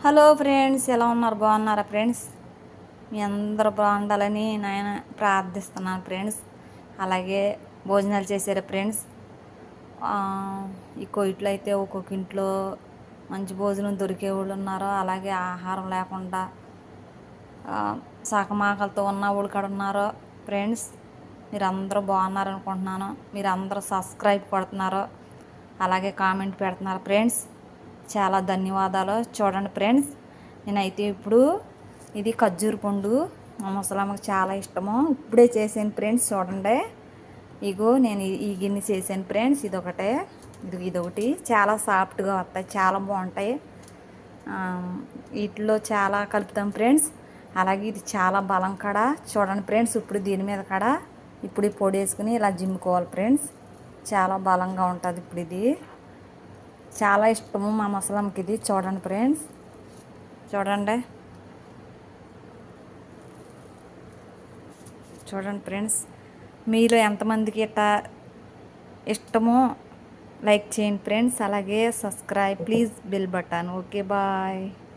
Hello friends, ఎలా ఉన్నారు? బాగున్నారా ఫ్రెండ్స్? మీ అందరూ బాగుండాలని నేను ప్రార్థిస్తున్నాను ఫ్రెండ్స్. అలాగే భోజనాలు చేశారా ఫ్రెండ్స్? ఆ, ఈ కోయిట్లో అయితే ఒక్కొక్క ఇంట్లో మంచి భోజనం దొరికే వాళ్ళు ఉన్నారు. అలాగే ఆహారం లేకుండా సకమాకలతో ఉన్న వాళ్ళు కూడా ఉన్నారు ఫ్రెండ్స్. మీరు అందరూ బాగున్నారు అనుకుంటున్నాను. మీరు అందరూ సబ్స్క్రైబ్ కొడుతున్నారు, అలాగే కామెంట్ పెడుతున్నారు ఫ్రెండ్స్. చాలా ధన్యవాదాలు. చూడండి ఫ్రెండ్స్, నేనైతే ఇప్పుడు ఇది ఖర్జూర పండు మా ముసలమ్మకి చాలా ఇష్టము. ఇప్పుడే చేసాను ఫ్రెండ్స్. చూడండి, ఇగో నేను ఈ గిన్నె చేశాను ఫ్రెండ్స్. ఇదొకటి చాలా సాఫ్ట్గా వస్తాయి, చాలా బాగుంటాయి. వీటిలో చాలా కలుపుతాం ఫ్రెండ్స్. అలాగే ఇది చాలా బలం కాడ. చూడండి ఫ్రెండ్స్, ఇప్పుడు దీని మీద కాడ ఇప్పుడు ఈ పొడి వేసుకుని ఇలా జిమ్ముకోవాలి ఫ్రెండ్స్. చాలా బలంగా ఉంటుంది. ఇప్పుడు ఇది చాలా ఇష్టము మా ముసలమ్మకి ఇది. చూడండి ఫ్రెండ్స్, చూడండి చూడండి ఫ్రెండ్స్, మీలో ఎంతమందికి ఇట్లా ఇష్టమో లైక్ చేయండి ఫ్రెండ్స్. అలాగే subscribe please, bell button. Okay, bye.